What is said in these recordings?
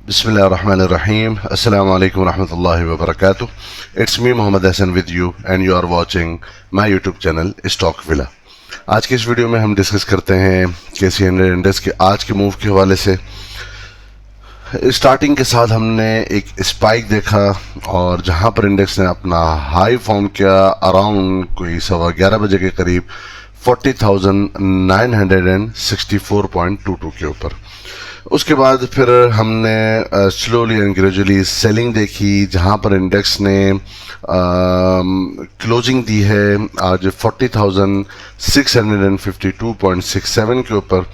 Bismillahirrahmanirrahim. Assalamu alaikum warahmatullahi wabarakatuh. It's me Mohammed Hassan with you and you are watching my YouTube channel Stock Villa. आज की इस video में हम discuss करते हैं KC 100 index के आज के मूव के हवाले से। स्टार्टिंग के साथ हमने एक स्पाइक देखा और जहां पर इंडेक्स ने अपना हाई फॉर्म किया अराउंड कोई 11:15 बजे के करीब 40,964.22 के ऊपर। उसके बाद फिर हमने स्लोली एंड ग्रेजुअली सेलिंग देखी जहां पर इंडेक्स ने क्लोजिंग दी है आज 40,652.67 के ऊपर।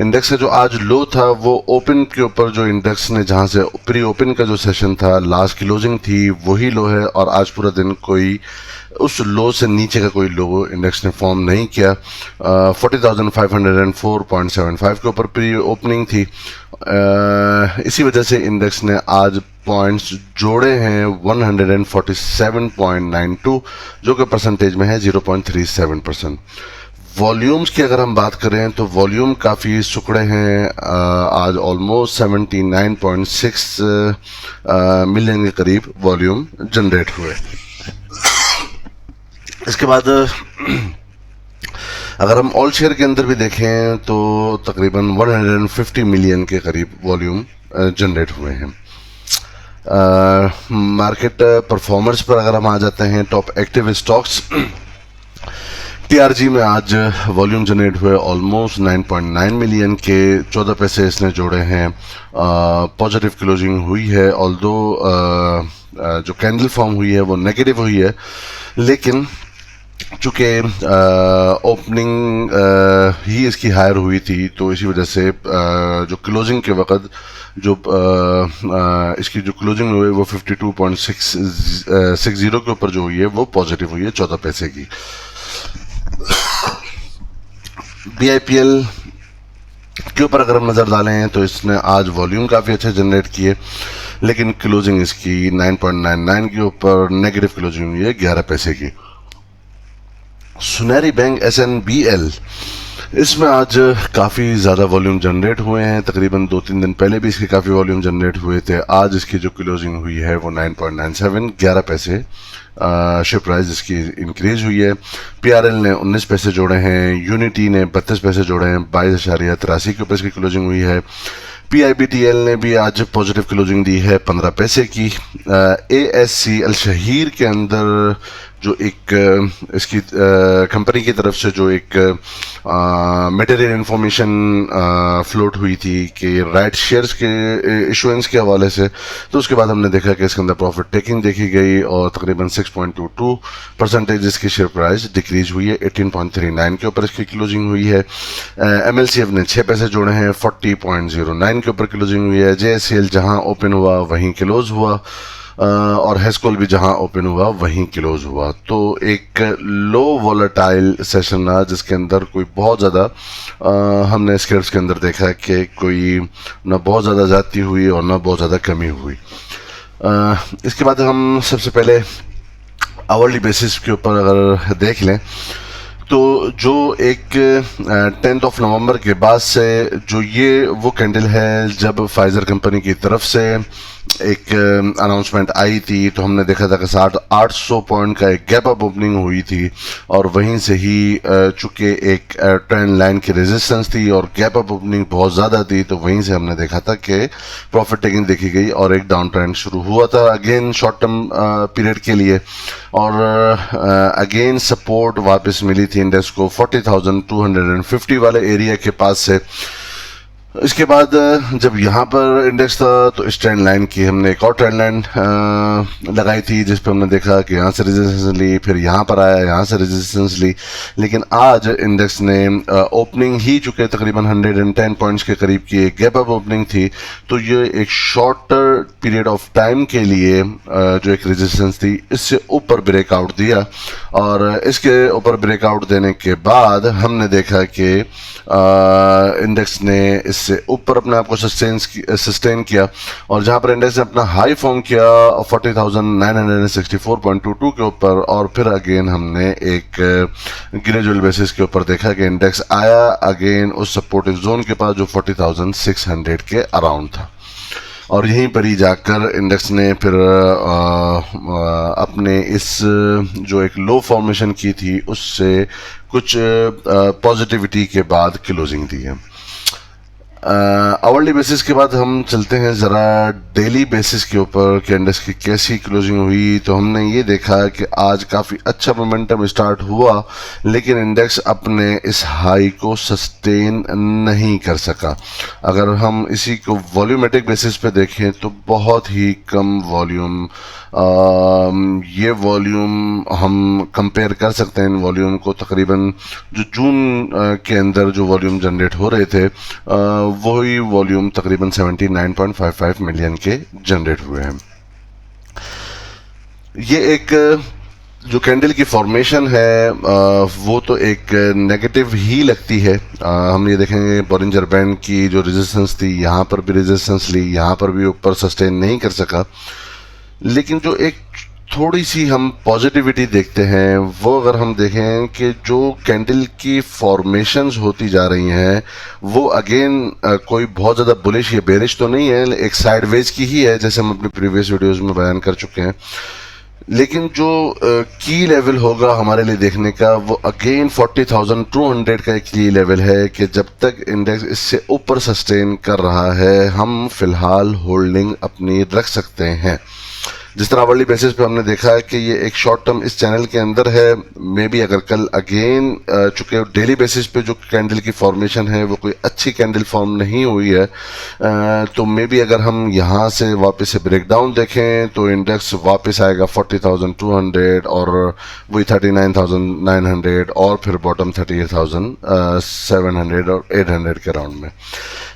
इंडेक्स का जो आज लो था वो ओपन के ऊपर जो इंडेक्स ने जहां से प्री ओपन का जो सेशन था लास्ट क्लोजिंग थी वही लो है और आज पूरा दिन कोई उस लो से नीचे का कोई लो इंडेक्स ने फॉर्म नहीं किया। 40,504.75 के ऊपर प्री ओपनिंग थी। इसी वजह से इंडेक्स ने आज पॉइंट्स जोड़े हैं 147.92 जो कि परसेंटेज में है 0.37%। वॉल्यूम्स की अगर हम बात करें तो वॉल्यूम काफ़ी सुकड़े हैं। आज ऑलमोस्ट 79.6 मिलियन के करीब वॉल्यूम जनरेट हुए। इसके बाद अगर हम ऑल शेयर के अंदर भी देखें तो तकरीबन 150 मिलियन के करीब वॉल्यूम जनरेट हुए हैं। मार्केट परफॉर्मेंस पर अगर हम आ जाते हैं टॉप एक्टिव स्टॉक्स टीआरजी में आज वॉल्यूम जनरेट हुए ऑलमोस्ट 9.9 मिलियन के 14 पैसे इसने जोड़े हैं। पॉजिटिव क्लोजिंग हुई है ऑल्दो जो कैंडल फॉर्म हुई है वो नेगेटिव हुई है, लेकिन चूँकि ओपनिंग ही इसकी हायर हुई थी तो इसी वजह से जो क्लोजिंग के वक़्त जो इसकी जो क्लोजिंग हुई वो 52.60 के ऊपर जो हुई है वो पॉजिटिव हुई है 14 पैसे की। BIPL के ऊपर अगर हम नज़र डालें तो इसने आज वॉल्यूम काफ़ी अच्छे जनरेट किए, लेकिन क्लोजिंग इसकी 9.99 के ऊपर नेगेटिव क्लोजिंग हुई है 11 पैसे की। सुनहरी बैंक SNBL इसमें आज काफ़ी ज़्यादा वॉल्यूम जनरेट हुए हैं। तकरीबन 2-3 दिन पहले भी इसके काफ़ी वॉल्यूम जनरेट हुए थे। आज इसकी जो क्लोजिंग हुई है वो 9.97 11 पैसे शेयर प्राइस इसकी इंक्रीज हुई है। PRL ने 19 पैसे जोड़े हैं, यूनिटी ने 32 पैसे जोड़े हैं, 22.83 के ऊपर इसकी क्लोजिंग हुई है। PIBTL ने भी आज पॉजिटिव क्लोजिंग दी है 15 पैसे की। ASC अल शहीर के अंदर जो एक इसकी कंपनी की तरफ से जो एक मटेरियल इंफॉर्मेशन फ्लोट हुई थी कि राइट शेयर्स के इशुएंस के हवाले से, तो उसके बाद हमने देखा कि इसके अंदर प्रॉफिट टेकिंग देखी गई और तकरीबन 6.22% इसकी शेयर प्राइस डिक्रीज हुई है। 18.39 के ऊपर इसकी क्लोजिंग हुई है। MLCF ने 6 पैसे जोड़े हैं, 40.09 के ऊपर क्लोजिंग हुई है। JSCL जहां ओपन हुआ वहीं क्लोज हुआ और हेस्कोल भी जहां ओपन हुआ वहीं क्लोज हुआ। तो एक लो वॉलेटाइल सेशन रहा जिसके अंदर कोई बहुत ज़्यादा हमने स्क्रिप्ट्स के अंदर देखा कि कोई ना बहुत ज़्यादा ज़्यादती हुई और ना बहुत ज़्यादा कमी हुई। इसके बाद हम सबसे पहले आवरली बेसिस के ऊपर अगर देख लें तो जो एक 10 नवंबर के बाद से जो ये वो कैंडल है जब फाइजर कंपनी की तरफ से एक अनाउंसमेंट आई थी तो हमने देखा था कि 800 पॉइंट का एक गैप अप ओपनिंग हुई थी और वहीं से ही चूँकि एक ट्रेंड लाइन की रेजिस्टेंस थी और गैप अप ओपनिंग बहुत ज़्यादा थी तो वहीं से हमने देखा था कि प्रॉफिट टेकिंग देखी गई और एक डाउन ट्रेंड शुरू हुआ था अगेन शॉर्ट टर्म पीरियड के लिए और अगेन सपोर्ट वापस मिली थी इंडेक्स को 40,250 वाले एरिया के पास से। इसके बाद जब यहाँ पर इंडेक्स था तो इस ट्रेंड लाइन की हमने एक और ट्रेंड लाइन लगाई थी जिस पर हमने देखा कि यहाँ से रेजिस्टेंस ली, फिर यहाँ पर आया, यहाँ से रेजिस्टेंस ली, लेकिन आज इंडेक्स ने ओपनिंग ही चुके तकरीबन 110 पॉइंट्स के करीब की एक गैप अप ओपनिंग थी। तो ये एक शॉर्टर पीरियड ऑफ टाइम के लिए जो एक रेजिस्टेंस थी इससे ऊपर ब्रेकआउट दिया और इसके ऊपर ब्रेकआउट देने के बाद हमने देखा कि इंडेक्स ने इससे ऊपर अपने आप को सस्टेन किया और जहां पर इंडेक्स ने अपना हाई फॉर्म किया 40,964.22 के ऊपर और फिर अगेन हमने एक ग्रेजुअल बेसिस के ऊपर देखा कि इंडेक्स आया अगेन उस सपोर्टिव जोन के पास जो 40,600 के अराउंड था। और यहीं पर ही जाकर इंडेक्स ने फिर अपने इस जो एक लो फॉर्मेशन की थी उससे कुछ पॉजिटिविटी के बाद क्लोजिंग दी है। आवरली बेसिस के बाद हम चलते हैं ज़रा डेली बेसिस के ऊपर कि इंडेक्स की कैसी क्लोजिंग हुई। तो हमने ये देखा कि आज काफ़ी अच्छा मोमेंटम स्टार्ट हुआ, लेकिन इंडेक्स अपने इस हाई को सस्टेन नहीं कर सका। अगर हम इसी को वॉल्यूमेट्रिक बेसिस पे देखें तो बहुत ही कम वॉल्यूम, ये वॉल्यूम हम कंपेयर कर सकते हैं इन वॉल्यूम को तकरीबन जो जून के अंदर जो वॉल्यूम जनरेट हो रहे थे वही वॉल्यूम तकरीबन 79.55 मिलियन के जनरेट हुए हैं। ये एक जो कैंडल की फॉर्मेशन है वो तो एक नेगेटिव ही लगती है। हम ये देखेंगे बोलिंजर बैंड की जो रेजिस्टेंस थी, यहाँ पर भी रेजिस्टेंस ली, यहाँ पर भी ऊपर सस्टेन नहीं कर सका। लेकिन जो एक थोड़ी सी हम पॉजिटिविटी देखते हैं वो अगर हम देखें कि जो कैंडल की फॉर्मेशंस होती जा रही हैं वो अगेन कोई बहुत ज़्यादा बुलिश या बेरिश तो नहीं है, एक साइडवेज की ही है जैसे हम अपने प्रीवियस वीडियोस में बयान कर चुके हैं। लेकिन जो की लेवल होगा हमारे लिए देखने का वो अगेन 40,200 का एक की लेवल है कि जब तक इंडेक्स इससे ऊपर सस्टेन कर रहा है हम फिलहाल होल्डिंग अपनी रख सकते हैं। जिस तरह आवरली बेसिस पे हमने देखा है कि ये एक शॉर्ट टर्म इस चैनल के अंदर है, मे बी अगर कल अगेन चूंकि डेली बेसिस पे जो कैंडल की फॉर्मेशन है वो कोई अच्छी कैंडल फॉर्म नहीं हुई है, तो मे बी अगर हम यहाँ से वापस से ब्रेकडाउन देखें तो इंडेक्स वापस आएगा 40,200 और वही 39,900 और फिर बॉटम 38,700 और 800 के राउंड में।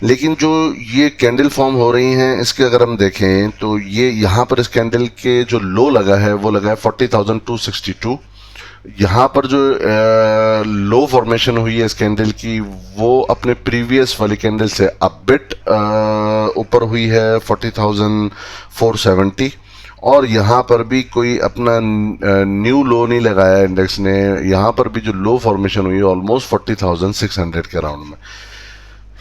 लेकिन जो ये कैंडल फॉर्म हो रही हैं इसके अगर हम देखें तो ये यहाँ पर इस कैंडल के जो लो लगा है वो लगा है 40,262। यहाँ पर जो लो फॉर्मेशन हुई है इस कैंडल की वो अपने प्रीवियस वाली कैंडल से अब बिट ऊपर हुई है 40,470 और यहाँ पर भी कोई अपना न्यू लो नहीं लगाया इंडेक्स ने। यहाँ पर भी जो लो फॉर्मेशन हुई है ऑलमोस्ट 40,600 के राउंड में।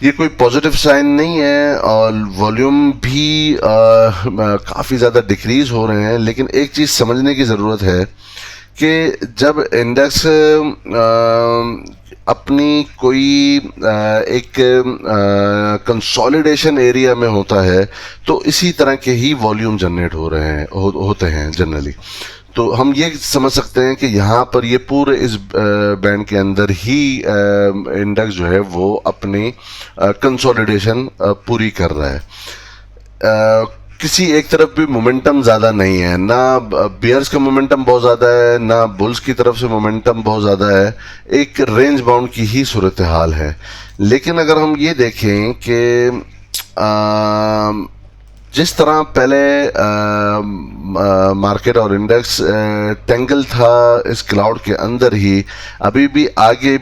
ये कोई पॉजिटिव साइन नहीं है और वॉल्यूम भी काफ़ी ज़्यादा डिक्रीज हो रहे हैं। लेकिन एक चीज़ समझने की ज़रूरत है कि जब इंडेक्स अपनी कोई एक कंसोलिडेशन एरिया में होता है तो इसी तरह के ही वॉल्यूम जनरेट हो रहे हैं होते हैं जनरली। तो हम ये समझ सकते हैं कि यहाँ पर ये पूरे इस बैंड के अंदर ही इंडेक्स जो है वो अपनी कंसोलिडेशन पूरी कर रहा है। किसी एक तरफ भी मोमेंटम ज़्यादा नहीं है, ना बियर्स का मोमेंटम बहुत ज़्यादा है ना बुल्स की तरफ से मोमेंटम बहुत ज़्यादा है, एक रेंज बाउंड की ही सूरत हाल है। लेकिन अगर हम ये देखें कि जिस तरह पहले मार्केट और इंडेक्स टेंगल था इस क्लाउड के अंदर ही, अभी भी आगे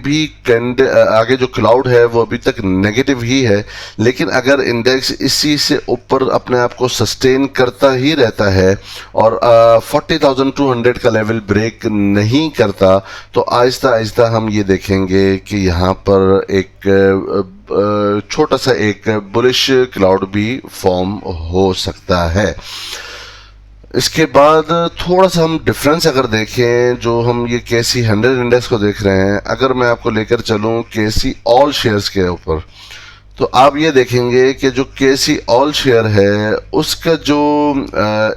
जो क्लाउड है वो अभी तक नेगेटिव ही है। लेकिन अगर इंडेक्स इसी से ऊपर अपने आप को सस्टेन करता ही रहता है और 40,200 का लेवल ब्रेक नहीं करता तो आहिस्ता आहिस्ता हम ये देखेंगे कि यहाँ पर एक छोटा सा एक बुलिश क्लाउड भी फॉर्म हो सकता है। इसके बाद थोड़ा सा हम डिफरेंस अगर देखें, जो हम ये केसी 100 इंडेक्स को देख रहे हैं, अगर मैं आपको लेकर चलूं केसी ऑल शेयर्स के ऊपर तो आप ये देखेंगे कि जो केसी ऑल शेयर है उसका जो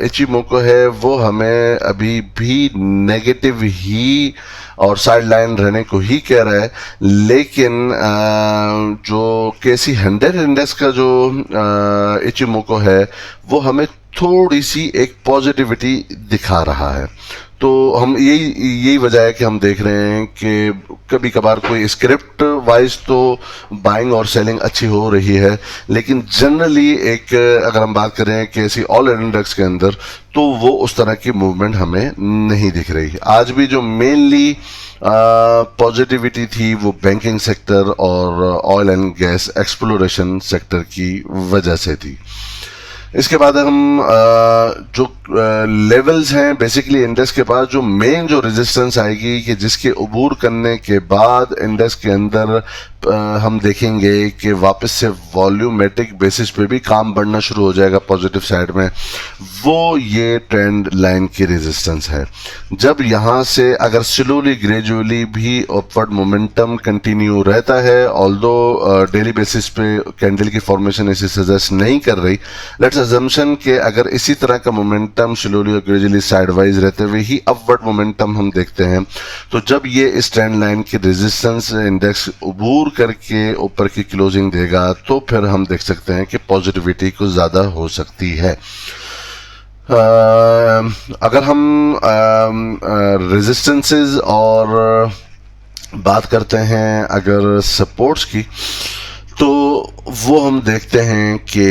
इचिमोको है वो हमें अभी भी नेगेटिव ही और साइड लाइन रहने को ही कह रहा है। लेकिन जो केसी 100 इंडेक्स का जो इचिमोको है वो हमें थोड़ी सी एक पॉजिटिविटी दिखा रहा है। तो हम यही वजह है कि हम देख रहे हैं कि कभी कभार कोई स्क्रिप्ट वाइज तो बाइंग और सेलिंग अच्छी हो रही है, लेकिन जनरली एक अगर हम बात करें केसी ऑल इंडेक्स के अंदर तो वो उस तरह की मूवमेंट हमें नहीं दिख रही। आज भी जो मेनली पॉजिटिविटी थी वो बैंकिंग सेक्टर और oil and gas exploration sector की वजह से थी। इसके बाद हम जो लेवल्स हैं बेसिकली इंडेक्स के पास, जो मेन जो रेजिस्टेंस आएगी कि जिसके अबूर करने के बाद इंडेक्स के अंदर हम देखेंगे कि वापस से वॉल्यूमेट्रिक बेसिस पे भी काम बढ़ना शुरू हो जाएगा पॉजिटिव साइड में, वो ये ट्रेंड लाइन की रेजिस्टेंस है। जब यहाँ से अगर स्लोली ग्रेजुअली भी अपवर्ड मोमेंटम कंटिन्यू रहता है, ऑल्दो डेली बेसिस पे कैंडल की फॉर्मेशन इसे सजेस्ट नहीं कर रही, लेट्स अजम्पशन के अगर इसी तरह का मोमेंटम स्लोली और ग्रेजुअली साइडवाइज रहते हुए ही अपवर्ड मोमेंटम हम देखते हैं, तो जब ये इस ट्रेंड लाइन की रेजिस्टेंस इंडेक्स उबूर करके ऊपर की क्लोजिंग देगा, तो फिर हम देख सकते हैं कि पॉजिटिविटी कुछ ज़्यादा हो सकती है। अगर हम रेजिस्टेंसेस और बात करते हैं अगर सपोर्ट्स की, तो वो हम देखते हैं कि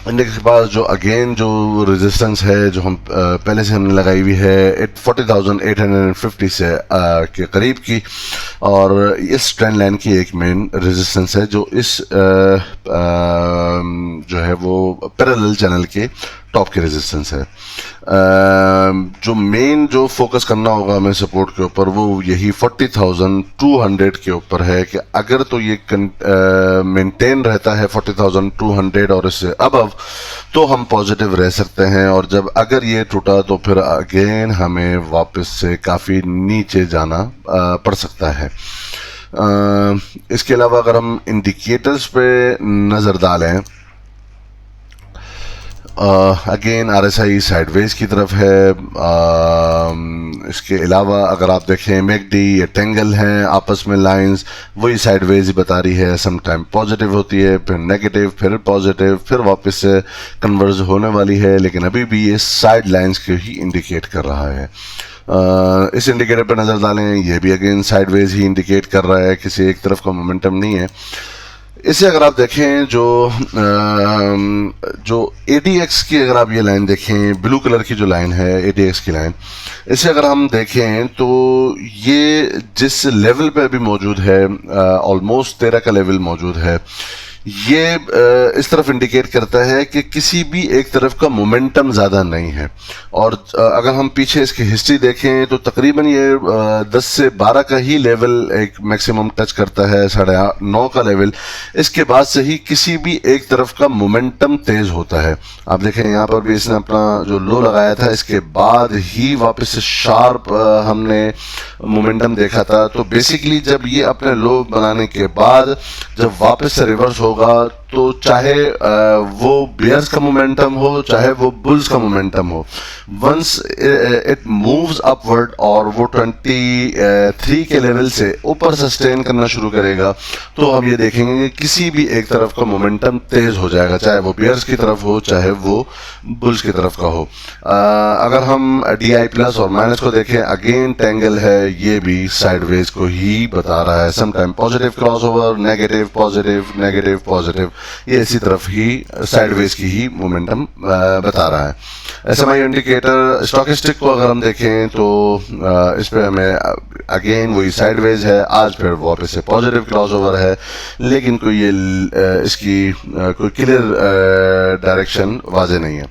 इंडेक्स के पास जो अगेन जो रेजिस्टेंस है जो हम पहले से हमने लगाई हुई है 40,850 से के करीब की, और इस ट्रेंड लाइन की एक मेन रेजिस्टेंस है जो इस जो है वो पैरेलल चैनल के टॉप की रेजिस्टेंस है। जो मेन जो फोकस करना होगा हमें सपोर्ट के ऊपर वो यही 40,200 के ऊपर है कि अगर तो ये मेंटेन रहता है 40,200 और इससे अबव, तो हम पॉजिटिव रह सकते हैं, और जब अगर ये टूटा तो फिर अगेन हमें वापस से काफ़ी नीचे जाना पड़ सकता है। इसके अलावा अगर हम इंडिकेटर्स पे नज़र डालें, अगेन RSI साइडवेज की तरफ है। इसके अलावा अगर आप देखें मैकडी या टेंगल हैं, आपस में लाइंस वही साइडवेज ही बता रही है, सम टाइम पॉजिटिव होती है, फिर नेगेटिव, फिर पॉजिटिव, फिर वापस से कन्वर्ज होने वाली है, लेकिन अभी भी ये साइड लाइंस को ही इंडिकेट कर रहा है। इस इंडिकेटर पर नज़र डालें, ये भी अगेन साइडवेज ही इंडिकेट कर रहा है, किसी एक तरफ का मोमेंटम नहीं है। इसे अगर आप देखें जो ADX की अगर आप ये लाइन देखें, ब्लू कलर की जो लाइन है ADX की लाइन, इसे अगर हम देखें तो ये जिस लेवल पे अभी मौजूद है, ऑलमोस्ट 13 का लेवल मौजूद है, ये इस तरफ इंडिकेट करता है कि किसी भी एक तरफ का मोमेंटम ज़्यादा नहीं है। और अगर हम पीछे इसकी हिस्ट्री देखें तो तकरीबन ये 10 से 12 का ही लेवल एक मैक्सिमम टच करता है, 9.5 का लेवल। इसके बाद से ही किसी भी एक तरफ का मोमेंटम तेज होता है। आप देखें यहाँ पर भी इसने अपना जो लो लगाया था, इसके बाद ही वापस से शार्प हमने मोमेंटम देखा था। तो बेसिकली जब ये अपने लो बनाने के बाद जब वापस से रिवर्स होगा, तो चाहे वो बियर्स का मोमेंटम हो, चाहे वो बुल्स का मोमेंटम हो, वंस इट मूव्स अपवर्ड और वो 23 के लेवल से ऊपर सस्टेन करना शुरू करेगा, तो हम ये देखेंगे कि किसी भी एक तरफ का मोमेंटम तेज हो जाएगा, चाहे वो बियर्स की तरफ हो, चाहे वो बुल्स की तरफ का हो। अगर हम DI प्लस और माइनस को देखें, अगेन टेंगल है, ये भी साइडवेज को ही बता रहा है, sometime positive crossover, negative positive, negative positive, ये इसी तरफ ही साइडवेज की ही मोमेंटम बता रहा है। SMI इंडिकेटर स्टॉकिस्टिक को अगर हम देखें तो इस पे हमें अगेन वही साइडवेज है, आज फिर वापस से पॉजिटिव क्रॉसओवर है, लेकिन कोई ये इसकी कोई क्लियर डायरेक्शन वाज़ेह नहीं है।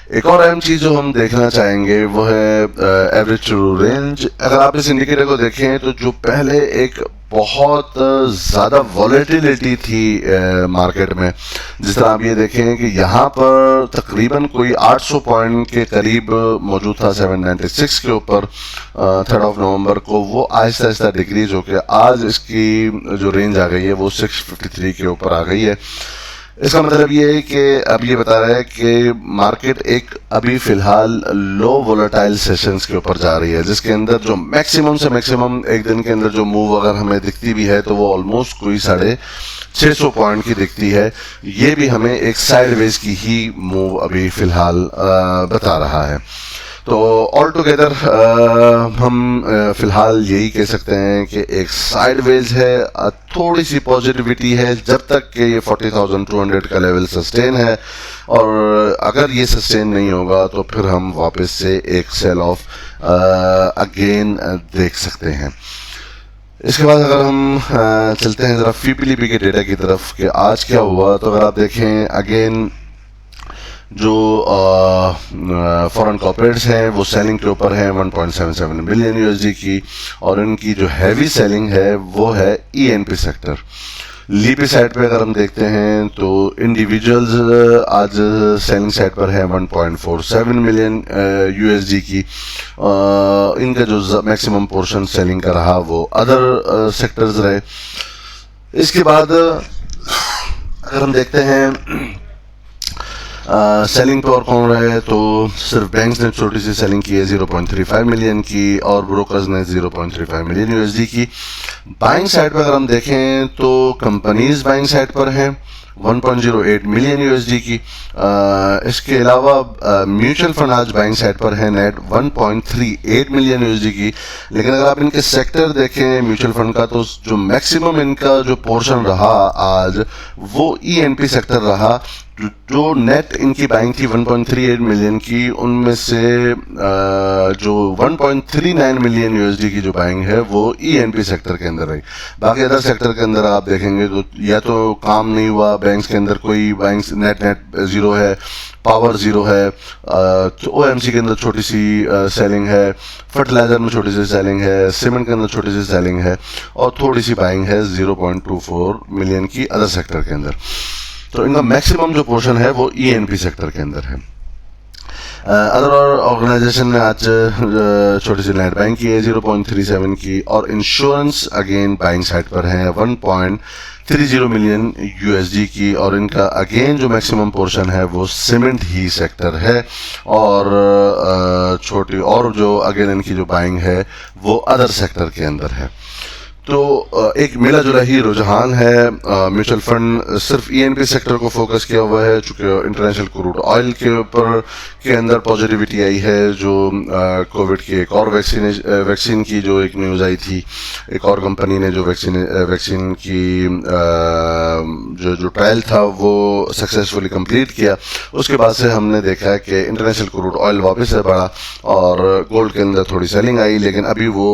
एक और अहम चीज़ जो हम देखना चाहेंगे वो है एवरेज टू रेंज। अगर आप इस इंडिकेटर को देखें तो जो पहले एक बहुत ज़्यादा वॉलेटिलिटी थी मार्केट में, जिस तरह आप ये देखें कि यहाँ पर तकरीबन कोई 800 पॉइंट के करीब मौजूद था 796 के ऊपर 3 नवंबर को, वो आहिस्ता आहिस्ता डिक्रीज होकर आज इसकी जो रेंज आ गई है वो 653 के ऊपर आ गई है। इसका मतलब ये है कि अब ये बता रहा है कि मार्केट एक अभी फिलहाल लो वोलेटाइल सेशंस के ऊपर जा रही है, जिसके अंदर जो मैक्सिमम से मैक्सिमम एक दिन के अंदर जो मूव अगर हमें दिखती भी है तो वो ऑलमोस्ट कोई 650 पॉइंट की दिखती है। ये भी हमें एक साइडवेज की ही मूव अभी फिलहाल बता रहा है। तो ऑल टुगेदर हम फिलहाल यही कह सकते हैं कि एक साइडवेज है, थोड़ी सी पॉजिटिविटी है जब तक कि ये 40,200 का लेवल सस्टेन है, और अगर ये सस्टेन नहीं होगा तो फिर हम वापस से एक सेल ऑफ अगेन देख सकते हैं। इसके बाद अगर हम चलते हैं ज़रा FIPLP के डेटा की तरफ कि आज क्या हुआ, तो अगर आप देखें अगेन जो फॉरेन कॉर्पोरेट्स हैं वो सेलिंग के ऊपर है 1.77 बिलियन यूएसडी की, और इनकी जो हैवी सेलिंग है वो है ईएनपी सेक्टर। लीपी साइड पे अगर हम देखते हैं तो इंडिविजुअल्स आज सेलिंग साइड पर है 1.47 मिलियन यूएसडी की। इनका जो मैक्सिमम पोर्शन सेलिंग का रहा वो अदर सेक्टर्स रहे। इसके बाद अगर हम देखते हैं सेलिंग पे और कौन रहे, तो सिर्फ बैंक्स ने छोटी सी सेलिंग की है 0.35 मिलियन की, और ब्रोकर्स ने 0.35 मिलियन यूएसडी की। बाइंग साइड पर अगर हम देखें तो कंपनीज बाइंग साइड पर हैं 1.08 मिलियन यूएसडी की। इसके अलावा म्यूचुअल फंड आज बाइंग साइड पर है नेट 1.38 मिलियन यूएसडी की। लेकिन अगर आप इनके सेक्टर देखें म्यूचुअल फंड का, तो जो मैक्सिमम इनका जो पोर्शन रहा आज वो ईएनपी सेक्टर रहा। जो नेट इनकी बाइंग थी 1.38 मिलियन की, उनमें से जो 1.39 मिलियन यूएसडी की जो बाइंग है वो ईएनपी सेक्टर के अंदर रही। बाकी अदर सेक्टर के अंदर आप देखेंगे तो या तो काम नहीं हुआ, बैंक्स के अंदर कोई बैंक्स नेट जीरो है, पावर जीरो है, ओएमसी के अंदर छोटी सी सेलिंग है, फर्टिलाइजर में छोटी सी सेलिंग है, सीमेंट के अंदर छोटी सी सेलिंग है, और थोड़ी सी बाइंग है 0.24 मिलियन की अदर सेक्टर के अंदर। तो इनका मैक्सिमम जो पोर्शन है वो ईएनपी सेक्टर के अंदर है। अदर ऑर्गेनाइजेशन ने आज छोटी सी नेट बाइंग की है 0.37 की, और इंश्योरेंस अगेन बाइंग साइड पर है 1.30 मिलियन यूएसडी की, और इनका अगेन जो मैक्सिमम पोर्शन है वो सीमेंट ही सेक्टर है, और छोटी और जो अगेन इनकी जो बाइंग है वो अदर सेक्टर के अंदर है। तो एक मिला जुला ही रुझान है। म्यूचुअल फंड सिर्फ ईएनपी सेक्टर को फोकस किया हुआ है, चूंकि इंटरनेशनल क्रूड ऑयल के ऊपर के अंदर पॉजिटिविटी आई है, जो कोविड की एक और वैक्सीन की जो एक न्यूज़ आई थी, एक और कंपनी ने जो वैक्सीन की जो ट्रायल था वो सक्सेसफुली कंप्लीट किया। उसके बाद से हमने देखा है कि इंटरनेशनल क्रूड ऑयल वापस से बढ़ा और गोल्ड के अंदर थोड़ी सेलिंग आई, लेकिन अभी वो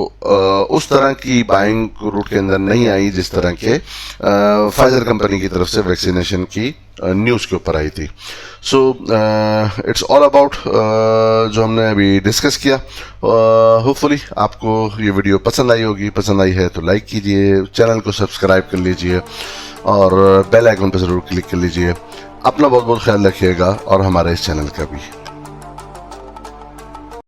उस तरह की बाइंग रूट के अंदर नहीं आई जिस तरह के फाइजर कंपनी की तरफ से वैक्सीनेशन की न्यूज़ के ऊपर आई थी। सो इट्स ऑल अबाउट जो हमने अभी डिस्कस किया। होपफुली आपको ये वीडियो पसंद आई होगी। पसंद आई है तो लाइक कीजिए, चैनल को सब्सक्राइब कर लीजिए, और बेल आइकन पर ज़रूर क्लिक कर लीजिए। अपना बहुत बहुत ख्याल रखिएगा, और हमारे इस चैनल का भी।